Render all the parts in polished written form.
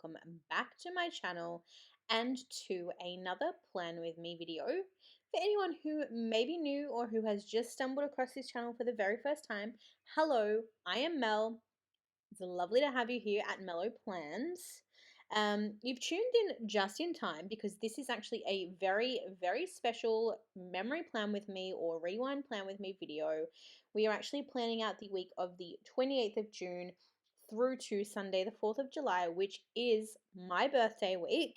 welcome back to my channel and to another Plan With Me video. For anyone who may be new or who has just stumbled across this channel for the very first time, hello, I am Mel. It's lovely to have you here at Mellow Plans. You've tuned in just in time because this is actually a very, very special memory plan with me or rewind plan with me video. We are actually planning out the week of the 28th of June through to Sunday, the 4th of July, which is my birthday week.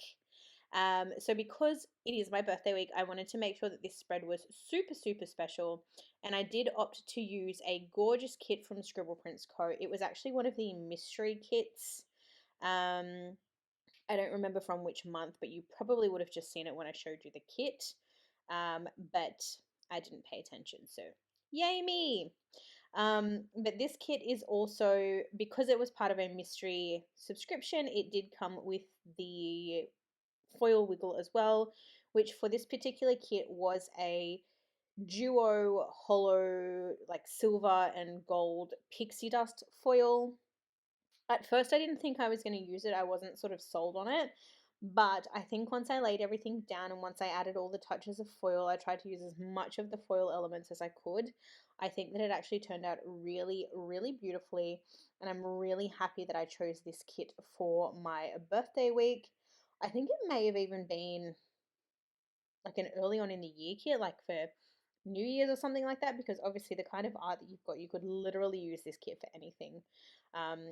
So because it is my birthday week, I wanted to make sure that this spread was super, super special. And I did opt to use a gorgeous kit from Scribble Prints Co. It was actually one of the mystery kits. I don't remember from which month, but you probably would have just seen it when I showed you the kit. But I didn't pay attention, so yay me. But this kit is also, because it was part of a mystery subscription, it did come with the foil wiggle as well, which for this particular kit was a duo hollow, like silver and gold pixie dust foil. At first I didn't think I was going to use it. I wasn't sort of sold on it, but I think once I laid everything down and once I added all the touches of foil, I tried to use as much of the foil elements as I could. I think that it actually turned out really, really beautifully, and I'm really happy that I chose this kit for my birthday week. I think it may have even been like an early on in the year kit, like for New Year's or something like that, because obviously the kind of art that you've got, you could literally use this kit for anything.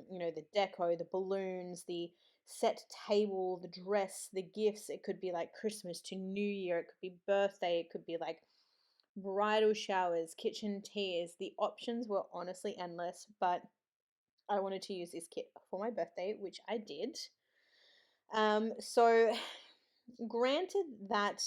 You know, the deco, the balloons, the set table, the dress, the gifts. It could be like Christmas to New Year, it could be birthday, it could be like bridal showers, kitchen teas. The options were honestly endless, but I wanted to use this kit for my birthday, which I did. So granted that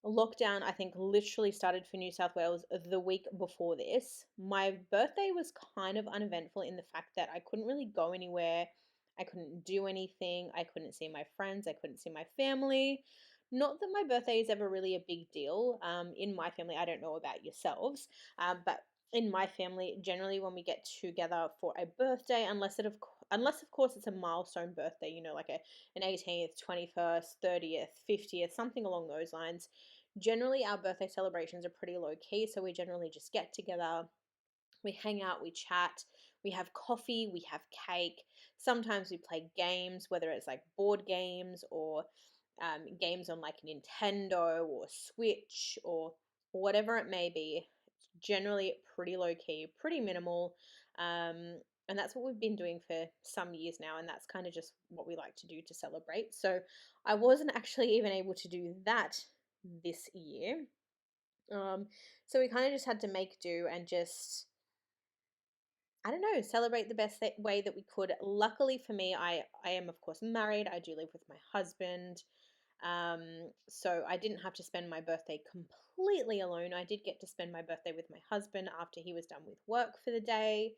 lockdown, I think, literally started for New South Wales the week before this. My birthday was kind of uneventful in the fact that I couldn't really go anywhere. I couldn't do anything. I couldn't see my friends. I couldn't see my family. Not that my birthday is ever really a big deal. In my family, I don't know about yourselves, but in my family, generally when we get together for a birthday, unless of course it's a milestone birthday, you know, like an 18th, 21st, 30th, 50th, something along those lines. Generally, our birthday celebrations are pretty low key, so we generally just get together, we hang out, we chat, we have coffee, we have cake. Sometimes we play games, whether it's like board games or games on like Nintendo or Switch or whatever it may be. It's generally pretty low key, pretty minimal. And that's what we've been doing for some years now, and that's kind of just what we like to do to celebrate. So I wasn't actually even able to do that this year. So we kind of just had to make do and just, I don't know, celebrate the best way that we could. Luckily for me, I am of course married. I do live with my husband. So I didn't have to spend my birthday completely alone. I did get to spend my birthday with my husband after he was done with work for the day.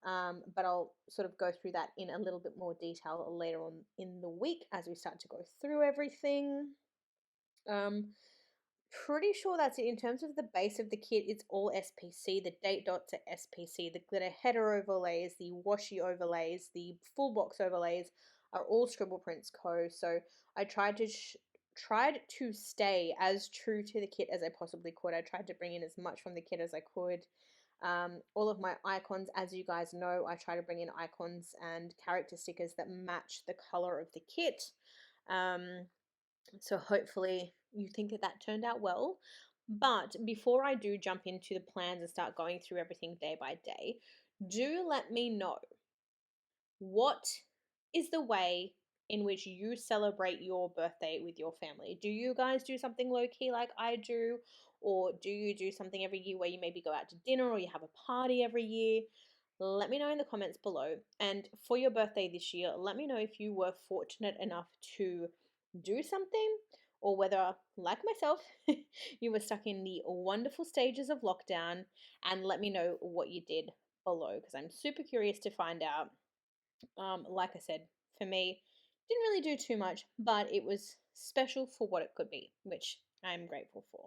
But I'll sort of go through that in a little bit more detail later on in the week as we start to go through everything. Um, Pretty sure that's it. In terms of the base of the kit, it's all SPC. The date dots are SPC. The glitter header overlays, the washi overlays, the full box overlays are all Scribble Prints Co. So I tried to stay as true to the kit as I possibly could. I tried to bring in as much from the kit as I could. All of my icons, as you guys know, I try to bring in icons and character stickers that match the color of the kit. So hopefully you think that that turned out well. But before I do jump into the plans and start going through everything day by day, do let me know, what is the way in which you celebrate your birthday with your family? Do you guys do something low key like I do? Or do you do something every year where you maybe go out to dinner or you have a party every year? Let me know in the comments below. And for your birthday this year, let me know if you were fortunate enough to do something, or whether, like myself, you were stuck in the wonderful stages of lockdown, and let me know what you did below because I'm super curious to find out. Like I said, for me, didn't really do too much, but it was special for what it could be, which I'm grateful for.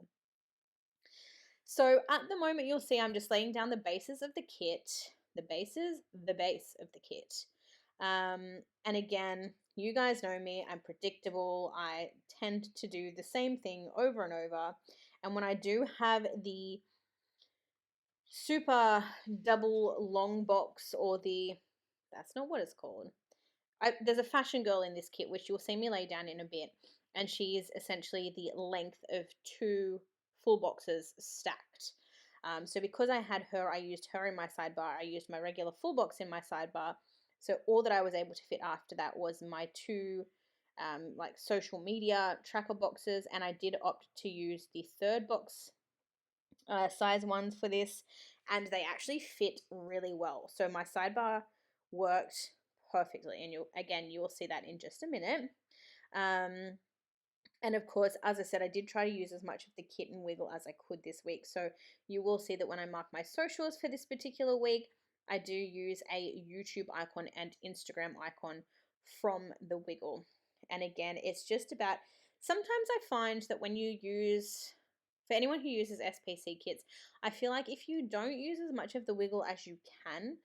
So at the moment, you'll see I'm just laying down the bases of the kit, the base of the kit. And again, You guys know me, I'm predictable. I tend to do the same thing over and over. And when I do have the super double long box or that's not what it's called. There's a fashion girl in this kit, which you'll see me lay down in a bit, and she is essentially the length of two full boxes stacked. So because I had her, I used her in my sidebar. I used my regular full box in my sidebar. So all that I was able to fit after that was my two like social media tracker boxes, and I did opt to use the third box size ones for this, and they actually fit really well. So my sidebar worked perfectly, and you will see that in just a minute. Um, and of course, as I said, I did try to use as much of the kit and wiggle as I could this week. So you will see that when I mark my socials for this particular week, I do use a YouTube icon and Instagram icon from the wiggle. And again, it's just about, sometimes I find that when you use, for anyone who uses SPC kits, I feel like if you don't use as much of the wiggle as you can,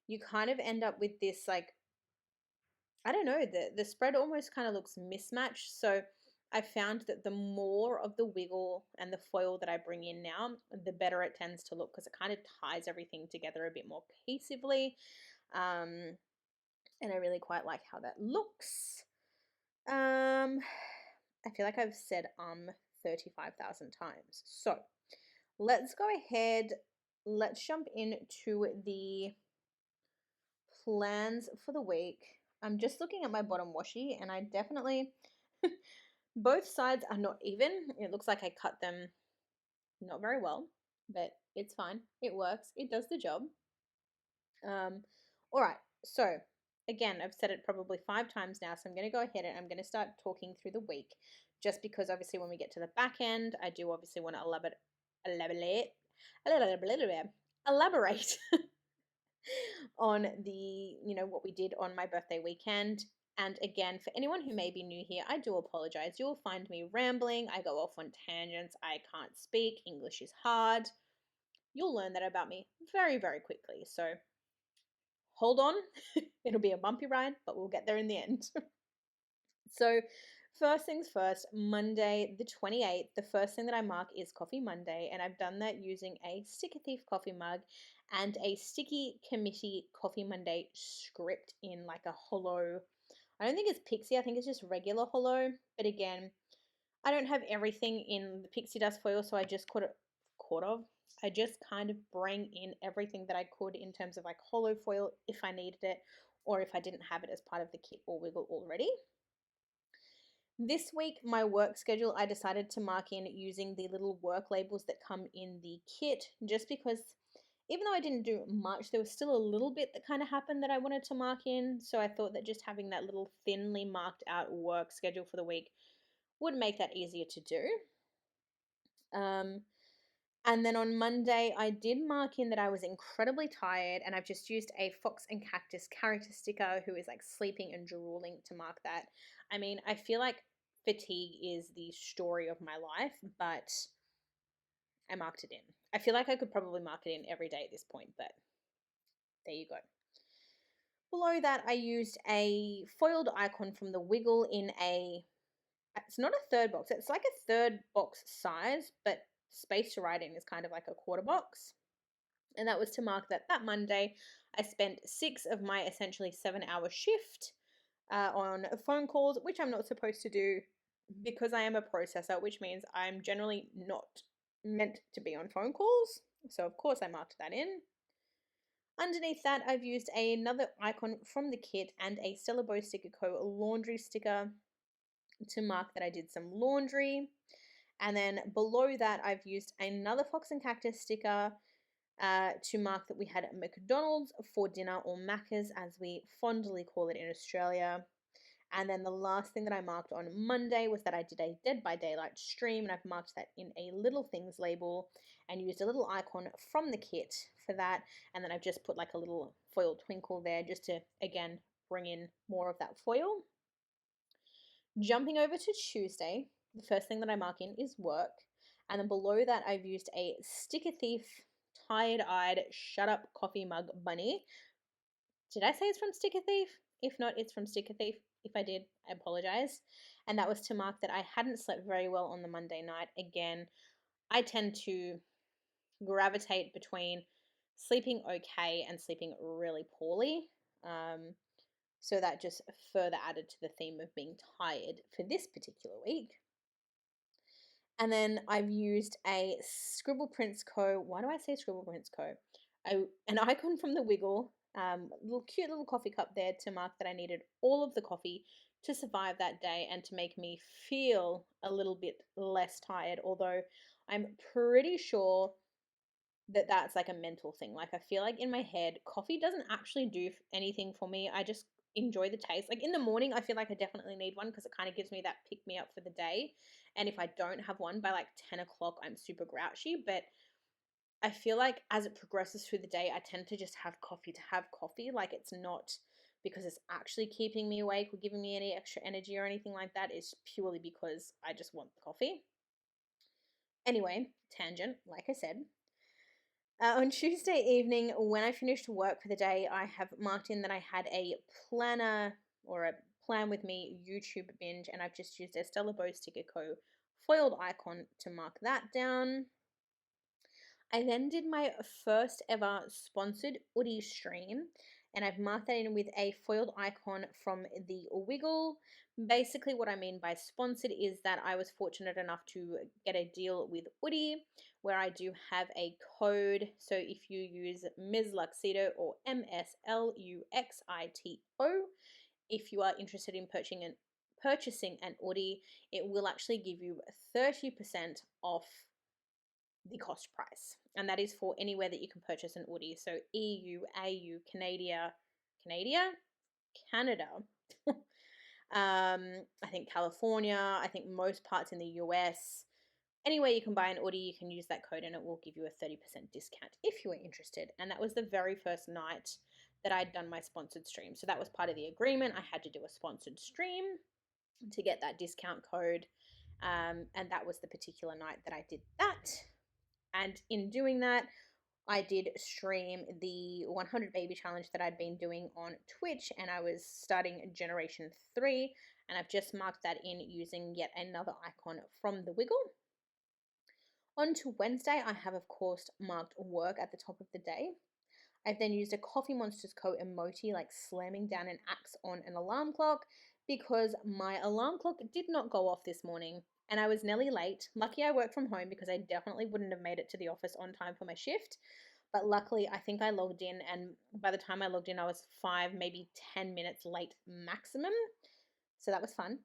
you kind of end up with this like, I don't know, the spread almost kind of looks mismatched. So I found that the more of the wiggle and the foil that I bring in now, the better it tends to look, because it kind of ties everything together a bit more cohesively. Um, and I really quite like how that looks. I feel like I've said 35,000 times. So let's go ahead. Let's jump into the plans for the week. I'm just looking at my bottom washi, and I definitely, both sides are not even. It looks like I cut them not very well, but it's fine. It works. It does the job. All right. So again, I've said it probably 5 times now, so I'm going to go ahead and I'm going to start talking through the week, just because obviously when we get to the back end, I do obviously want to elaborate on the, what we did on my birthday weekend. And again, for anyone who may be new here, I do apologize. You'll find me rambling. I go off on tangents. I can't speak. English is hard. You'll learn that about me very, very quickly. So hold on. It'll be a bumpy ride, but we'll get there in the end. So, first things first, Monday the 28th, the first thing that I mark is Coffee Monday, and I've done that using a Sticker Thief coffee mug and a Sticky Committee Coffee Monday script in like a hollow. I don't think it's pixie, I think it's just regular hollow, but again, I don't have everything in the pixie dust foil, so I just I just kind of bring in everything that I could in terms of like hollow foil if I needed it, or if I didn't have it as part of the kit or wiggle already. This week, my work schedule, I decided to mark in using the little work labels that come in the kit, just because even though I didn't do much, there was still a little bit that kind of happened that I wanted to mark in. So I thought that just having that little thinly marked out work schedule for the week would make that easier to do. And then on Monday, I did mark in that I was incredibly tired, and I've just used a Fox and Cactus character sticker who is like sleeping and drooling to mark that. I mean, I feel like fatigue is the story of my life, but I marked it in. I feel like I could probably mark it in every day at this point, but there you go. Below that, I used a foiled icon from the Wiggle in it's not a third box, it's like a third box size, but space to write in is kind of like a quarter box. And that was to mark that Monday I spent 6 of my essentially 7-hour shift on phone calls, which I'm not supposed to do because I am a processor, which means I'm generally not meant to be on phone calls. So of course I marked that in. Underneath that, I've used another icon from the kit and a Stella Bow Sticker Co. laundry sticker to mark that I did some laundry. And then below that, I've used another Fox and Cactus sticker to mark that we had McDonald's for dinner, or Macca's as we fondly call it in Australia. And then the last thing that I marked on Monday was that I did a Dead by Daylight stream, and I've marked that in a Little Things label and used a little icon from the kit for that. And then I've just put like a little foil twinkle there just to, again, bring in more of that foil. Jumping over to Tuesday, the first thing that I mark in is work. And then below that, I've used a Sticker Thief tired-eyed shut up coffee mug bunny. Did I say it's from Sticker Thief? If not, it's from Sticker Thief. If I did, I apologize. And that was to mark that I hadn't slept very well on the Monday night. Again, I tend to gravitate between sleeping okay and sleeping really poorly. Um, so that just further added to the theme of being tired for this particular week. And then I've used a Scribble Prints Co. Why do I say Scribble Prints Co? An icon from the Wiggle, little cute little coffee cup there to mark that I needed all of the coffee to survive that day and to make me feel a little bit less tired. Although I'm pretty sure that that's like a mental thing. Like I feel like in my head, coffee doesn't actually do anything for me. I just enjoy the taste. Like in the morning, I feel like I definitely need one because it kind of gives me that pick me up for the day. And if I don't have one by like 10 o'clock, I'm super grouchy. But I feel like as it progresses through the day, I tend to just have coffee to have coffee. Like it's not because it's actually keeping me awake or giving me any extra energy or anything like that. It's purely because I just want the coffee. Anyway, tangent, like I said. On Tuesday evening, when I finished work for the day, I have marked in that I had a planner or a plan with me YouTube binge, and I've just used a Stella Bow Sticker Co. foiled icon to mark that down. I then did my first ever sponsored Woody stream, and I've marked that in with a foiled icon from the Wiggle. Basically, what I mean by sponsored is that I was fortunate enough to get a deal with Woody where I do have a code. So if you use Ms. Luxito or MSLUXITO, if you are interested in purchasing an Woody, it will actually give you 30% off the cost price. And that is for anywhere that you can purchase an Woody. So EU, AU, Canada. I think California, I think most parts in the US. Anywhere you can buy an Woody, you can use that code and it will give you a 30% discount if you are interested. And that was the very first night that I'd done my sponsored stream. So that was part of the agreement. I had to do a sponsored stream to get that discount code. And that was the particular night that I did that. And in doing that, I did stream the 100 baby challenge that I'd been doing on Twitch, and I was starting generation 3, and I've just marked that in using yet another icon from the Wiggle. On to Wednesday, I have of course marked work at the top of the day. I've then used a Coffee Monsters Co. emoji, like slamming down an axe on an alarm clock, because my alarm clock did not go off this morning and I was nearly late. Lucky I work from home because I definitely wouldn't have made it to the office on time for my shift. But luckily, I think I logged in, and by the time I logged in, I was 5, maybe 10 minutes late maximum. So that was fun.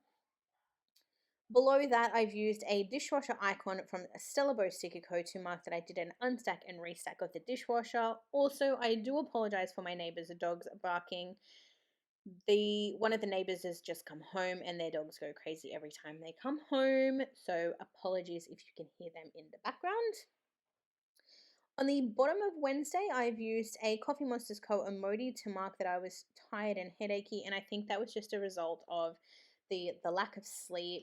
Below that, I've used a dishwasher icon from Stella Bow Sticker Co. to mark that I did an unstack and restack of the dishwasher. Also, I do apologize for my neighbor's dogs barking. One of the neighbors has just come home and their dogs go crazy every time they come home. So apologies if you can hear them in the background. On the bottom of Wednesday, I've used a Coffee Monsters Co. emoji to mark that I was tired and headachy, and I think that was just a result of the lack of sleep,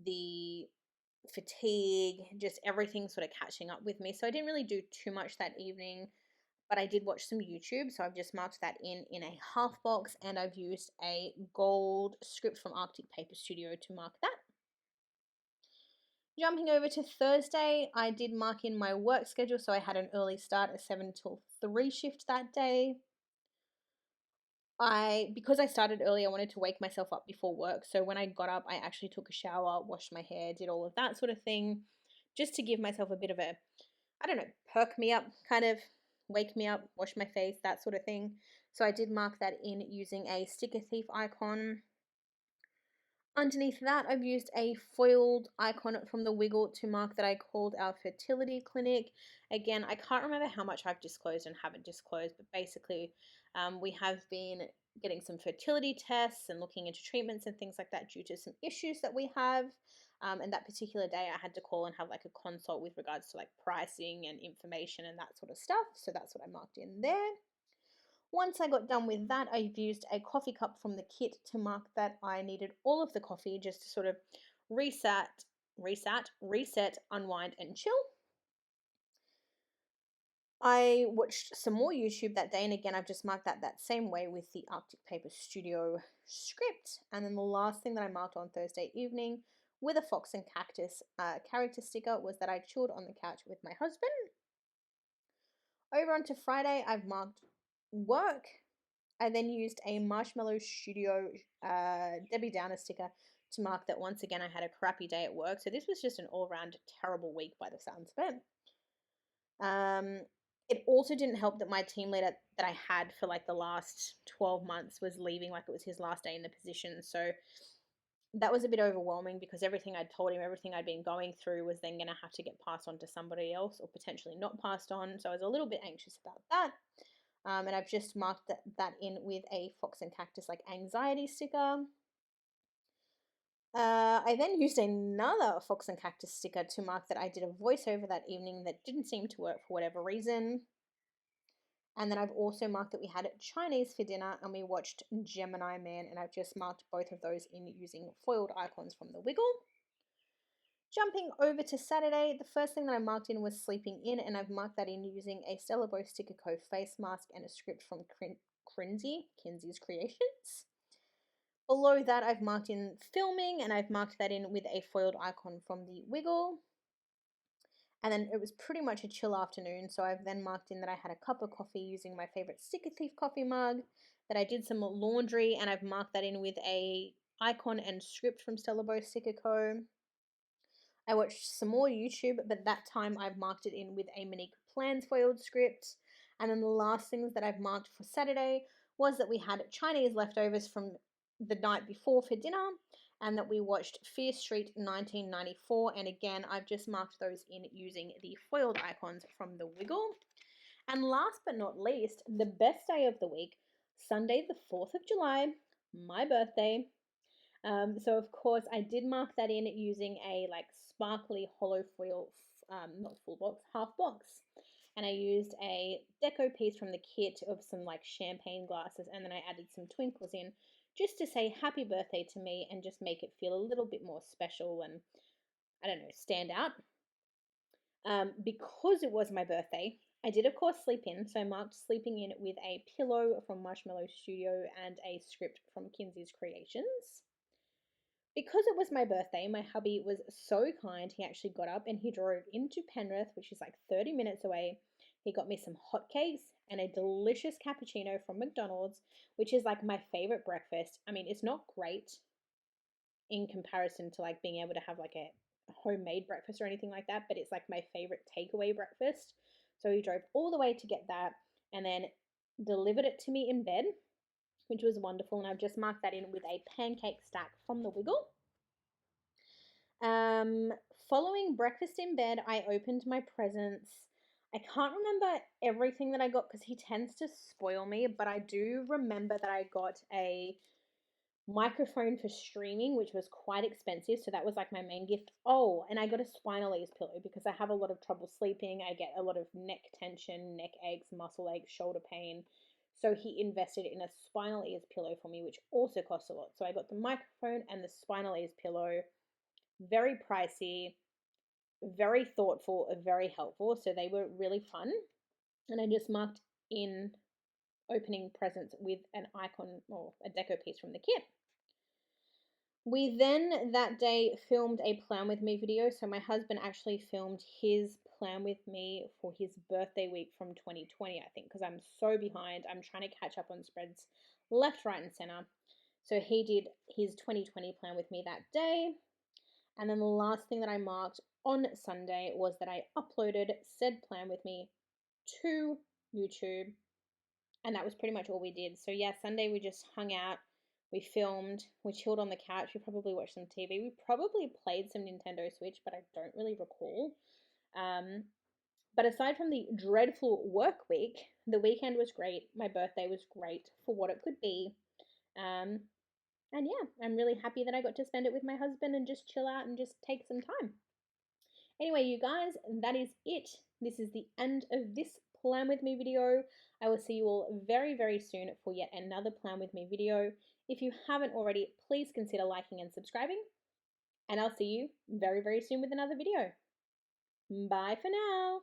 the fatigue, just everything sort of catching up with me. So I didn't really do too much that evening, but I did watch some YouTube. So I've just marked that in a half box, and I've used a gold script from Arctic Paper Studio to mark that. Jumping over to Thursday, I did mark in my work schedule, so I had an early start, a 7 till 3 shift that day. Because I started early, I wanted to wake myself up before work. So when I got up, I actually took a shower, washed my hair, did all of that sort of thing, just to give myself a bit of a, I don't know, perk me up, kind of wake me up, wash my face, that sort of thing. So I did mark that in using a sticker thief icon. Underneath that, I've used a foiled icon from the Wiggle to mark that I called our fertility clinic. Again, I can't remember how much I've disclosed and haven't disclosed, but basically we have been getting some fertility tests and looking into treatments and things like that due to some issues that we have. And that particular day I had to call and have like a consult with regards to like pricing and information and that sort of stuff. So that's what I marked in there. Once I got done with that, I've used a coffee cup from the kit to mark that I needed all of the coffee just to sort of reset, unwind, and chill. I watched some more YouTube that day, and again, I've just marked that same way with the Arctic Paper Studio script. And then the last thing that I marked on Thursday evening with a fox and cactus character sticker was that I chilled on the couch with my husband. Over onto Friday, I've marked work. I then used a Marshmallow Studio Debbie Downer sticker to mark that once again I had a crappy day at work. So this was just an all-round terrible week by the sounds of it. It also didn't help that my team leader that I had for like the last 12 months was leaving, like it was his last day in the position. So that was a bit overwhelming because everything I'd told him, everything I'd been going through was then going to have to get passed on to somebody else or potentially not passed on. So I was a little bit anxious about that. And I've just marked that in with a fox and cactus like anxiety sticker. I then used another fox and cactus sticker to mark that I did a voiceover that evening that didn't seem to work for whatever reason. And then I've also marked that we had Chinese for dinner and we watched Gemini Man, and I've just marked both of those in using foiled icons from the Wiggle. Jumping over to Saturday, the first thing that I marked in was sleeping in, and I've marked that in using a Stella Bow Sticker Co. face mask and a script from Kinsey's Creations. Below that, I've marked in filming, and I've marked that in with a foiled icon from the Wiggle. And then it was pretty much a chill afternoon, so I've then marked in that I had a cup of coffee using my favorite Sticker Thief coffee mug, that I did some laundry, and I've marked that in with a icon and script from Stella Bow Sticker Co. I watched some more YouTube, but that time I've marked it in with a Monique Plans foiled script. And then the last things that I've marked for Saturday was that we had Chinese leftovers from the night before for dinner, and that we watched Fear Street 1994. And again, I've just marked those in using the foiled icons from the Wiggle. And last but not least, the best day of the week, Sunday the 4th of July, my birthday. So of course I did mark that in using a like sparkly hollow foil, not full box, half box. And I used a deco piece from the kit of some like champagne glasses, and then I added some twinkles in just to say happy birthday to me and just make it feel a little bit more special and, I don't know, stand out. Because it was my birthday, I did of course sleep in, so I marked sleeping in with a pillow from Marshmallow Studio and a script from Kinsey's Creations. Because it was my birthday, my hubby was so kind. He actually got up and he drove into Penrith, which is like 30 minutes away. He got me some hotcakes and a delicious cappuccino from McDonald's, which is like my favorite breakfast. I mean, it's not great in comparison to like being able to have like a homemade breakfast or anything like that, but it's like my favorite takeaway breakfast. So he drove all the way to get that and then delivered it to me in bed, which was wonderful. And I've just marked that in with a pancake stack from the Wiggle. Following breakfast in bed, I opened my presents. I can't remember everything that I got because he tends to spoil me, but I do remember that I got a microphone for streaming, which was quite expensive. So that was like my main gift. Oh, and I got a spinal ease pillow because I have a lot of trouble sleeping. I get a lot of neck tension, neck aches, muscle aches, shoulder pain. So he invested in a spinal ears pillow for me, which also costs a lot. So I got the microphone and the spinal ears pillow. Very pricey, very thoughtful, very helpful. So they were really fun. And I just marked in opening presents with an icon or a deco piece from the kit. We then that day filmed a Plan With Me video. So my husband actually filmed his Plan With Me for his birthday week from 2020, I think, because I'm so behind. I'm trying to catch up on spreads left, right, and center. So he did his 2020 Plan With Me that day. And then the last thing that I marked on Sunday was that I uploaded said Plan With Me to YouTube. And that was pretty much all we did. So yeah, Sunday we just hung out, we filmed, we chilled on the couch, we probably watched some TV, we probably played some Nintendo Switch, but I don't really recall. But aside from the dreadful work week, the weekend was great. My birthday was great for what it could be. And yeah, I'm really happy that I got to spend it with my husband and just chill out and just take some time. Anyway, you guys, that is it. This is the end of this Plan With Me video. I will see you all very, very soon for yet another Plan With Me video. If you haven't already, please consider liking and subscribing. And I'll see you very, very soon with another video. Bye for now.